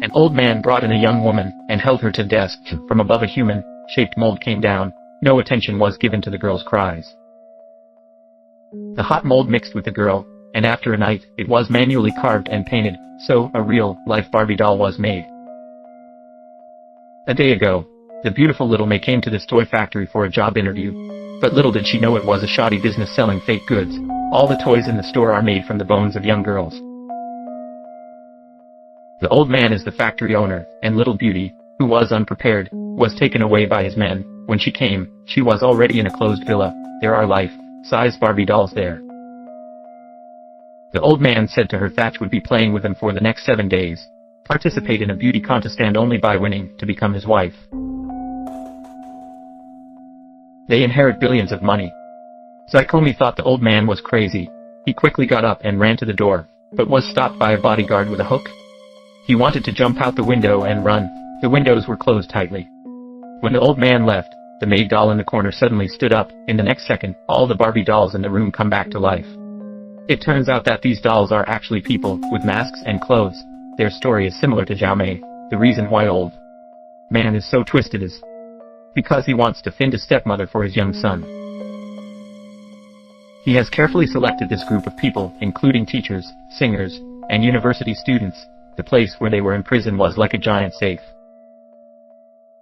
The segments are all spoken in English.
An old man brought in a young woman and held her to the desk. From above a human-shaped mold came down. No attention was given to the girl's cries. The hot mold mixed with the girl, and after a night, it was manually carved and painted, so a real-life Barbie doll was made. A day ago, the beautiful Little May came to this toy factory for a job interview. But little did she know it was a shoddy business selling fake goods. All the toys in the store are made from the bones of young girls. The old man is the factory owner, and little Beauty, who was unprepared, was taken away by his men. When she came, she was already in a closed villa. There are life-size Barbie dolls there. The old man said to her Thatch would be playing with them for the next 7 days. Participate in a beauty contest and only by winning to become his wife. They inherit billions of money. Zykomi thought the old man was crazy. He quickly got up and ran to the door, but was stopped by a bodyguard with a hook. He wanted to jump out the window and run. The windows were closed tightly. When the old man left, the maid doll in the corner suddenly stood up. In the next second, all the Barbie dolls in the room come back to life. It turns out that these dolls are actually people, with masks and clothes. Their story is similar to Zhao Mei. The reason why old man is so twisted is because he wants to find a stepmother for his young son. He has carefully selected this group of people, including teachers, singers, and university students. The place where they were imprisoned was like a giant safe.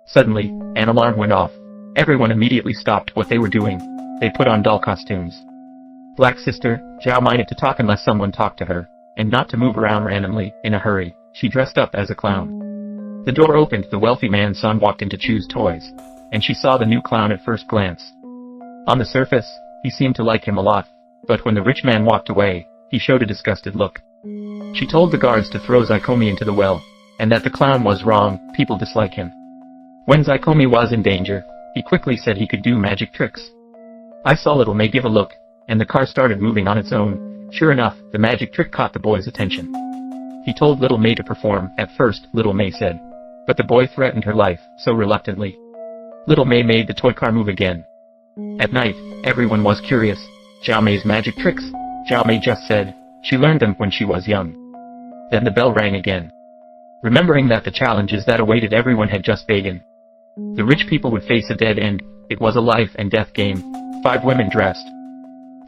Suddenly, an alarm went off. Everyone immediately stopped what they were doing. They put on doll costumes. Black Sister, Zhao minded to talk unless someone talked to her, and not to move around randomly, in a hurry. She dressed up as a clown. The door opened, the wealthy man's son walked in to choose toys, and she saw the new clown at first glance. On the surface, he seemed to like him a lot, but when the rich man walked away, he showed a disgusted look. She told the guards to throw Zykomi into the well, and that the clown was wrong. People dislike him. When Zykomi was in danger, he quickly said he could do magic tricks. I saw Little May give a look, and the car started moving on its own. Sure enough, the magic trick caught the boy's attention. He told Little May to perform. At first, Little May said, but the boy threatened her life, so reluctantly, Little May made the toy car move again. At night, everyone was curious. Zhao Mei's magic tricks? Zhao Mei just said she learned them when she was young. Then the bell rang again. Remembering that the challenges that awaited everyone had just begun. The rich people would face a dead end. It was a life and death game. 5 women dressed.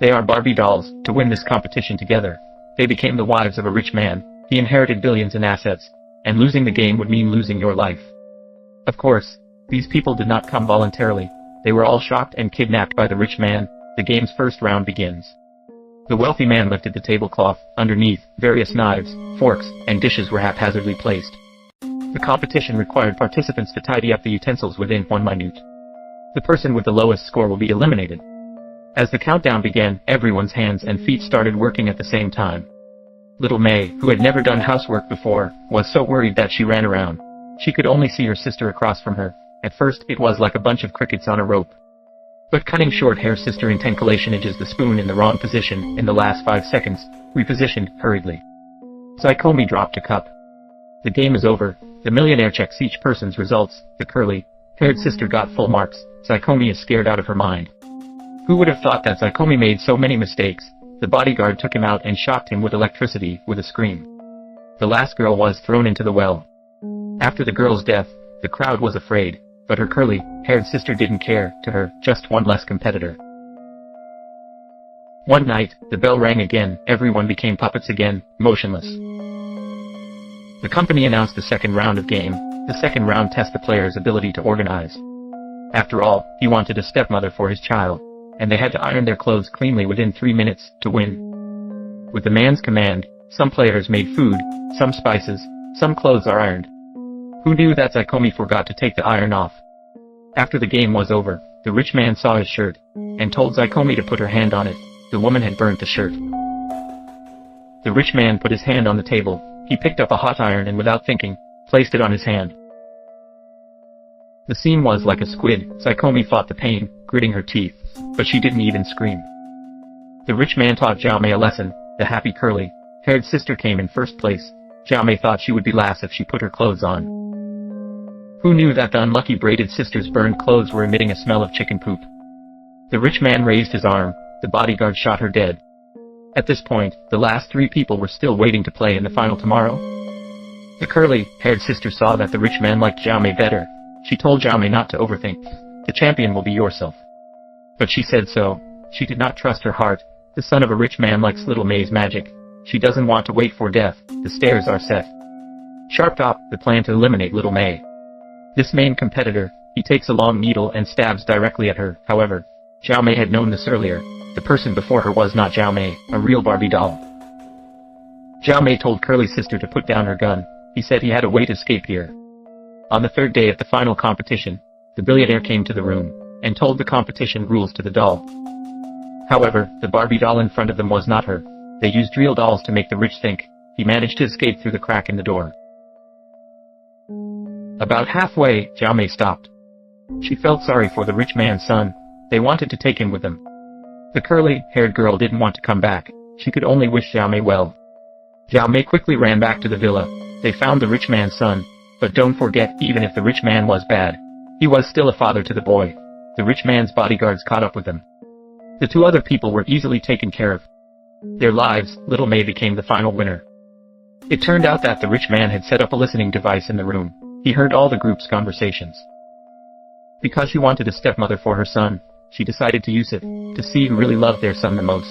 They are Barbie dolls. To win this competition together, they became the wives of a rich man. He inherited billions in assets, and losing the game would mean losing your life. Of course, these people did not come voluntarily. They were all shocked and kidnapped by the rich man. The game's first round begins. The wealthy man lifted the tablecloth. Underneath, various knives, forks, and dishes were haphazardly placed. The competition required participants to tidy up the utensils within 1 minute. The person with the lowest score will be eliminated. As the countdown began, everyone's hands and feet started working at the same time. Little May, who had never done housework before, was so worried that she ran around. She could only see her sister across from her. At first, it was like a bunch of crickets on a rope. But cutting short hair sister intentionally edges the spoon in the wrong position. In the last 5 seconds, repositioned hurriedly. Zykomi dropped a cup. The game is over. The millionaire checks each person's results. The curly-haired sister got full marks. Zykomi is scared out of her mind. Who would have thought that Zykomi made so many mistakes? The bodyguard took him out and shocked him with electricity. With a scream, the last girl was thrown into the well. After the girl's death, the crowd was afraid, but her curly-haired sister didn't care. To her, just one less competitor. One night, the bell rang again. Everyone became puppets again, motionless. The company announced the second round of game. The second round tests the player's ability to organize. After all, he wanted a stepmother for his child, and they had to iron their clothes cleanly within 3 minutes to win. With the man's command, some players made food, some spices, some clothes are ironed. Who knew that Zykomi forgot to take the iron off? After the game was over, the rich man saw his shirt, and told Zykomi to put her hand on it. The woman had burnt the shirt. The rich man put his hand on the table. He picked up a hot iron and without thinking, placed it on his hand. The scene was like a squid. Zykomi fought the pain, gritting her teeth, but she didn't even scream. The rich man taught Zhao Mei a lesson. The happy curly-haired sister came in first place. Zhao Mei thought she would be last if she put her clothes on. Who knew that the unlucky braided sister's burned clothes were emitting a smell of chicken poop? The rich man raised his arm. The bodyguard shot her dead. At this point, the last 3 people were still waiting to play in the final tomorrow. The curly-haired sister saw that the rich man liked Zhao Mei better. She told Zhao Mei not to overthink. The champion will be yourself. But she said so. She did not trust her heart. The son of a rich man likes little Mei's magic. She doesn't want to wait for death. The stairs are set. Sharp Top, the plan to eliminate little Mei. This main competitor, he takes a long needle and stabs directly at her. However, Zhao Mei had known this earlier. The person before her was not Zhao Mei, a real Barbie doll. Zhao Mei told Curly's sister to put down her gun. He said he had a way to escape here. On the third day of the final competition, the billionaire came to the room and told the competition rules to the doll. However, the Barbie doll in front of them was not her. They used real dolls to make the rich think. He managed to escape through the crack in the door. About halfway, Zhao Mei stopped. She felt sorry for the rich man's son. They wanted to take him with them. The curly-haired girl didn't want to come back. She could only wish Zhao Mei well. Zhao Mei quickly ran back to the villa. They found the rich man's son. But don't forget, even if the rich man was bad, he was still a father to the boy. The rich man's bodyguards caught up with them. The two other people were easily taken care of. Their lives, little Mei became the final winner. It turned out that the rich man had set up a listening device in the room. He heard all the group's conversations. Because she wanted a stepmother for her son, she decided to use it to see who really loved their son the most.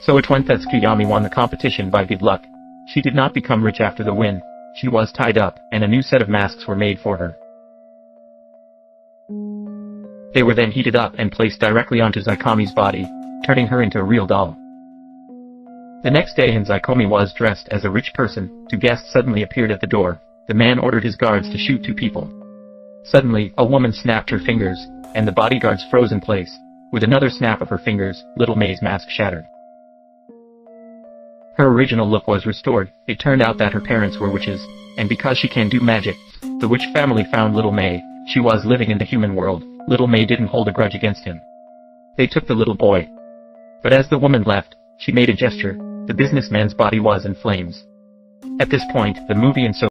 So it went that Tsukuyami won the competition by good luck. She did not become rich after the win. She was tied up, and a new set of masks were made for her. They were then heated up and placed directly onto Zaikomi's body, turning her into a real doll. The next day, Zaikomi was dressed as a rich person. Two guests suddenly appeared at the door. The man ordered his guards to shoot two people. Suddenly, a woman snapped her fingers, and the bodyguards froze in place. With another snap of her fingers, little Mei's mask shattered. Her original look was restored. It turned out that her parents were witches, and because she can do magic, the witch family found little Mei. She was living in the human world. Little Mei didn't hold a grudge against him. They took the little boy. But as the woman left, she made a gesture. The businessman's body was in flames. At this point, the movie and so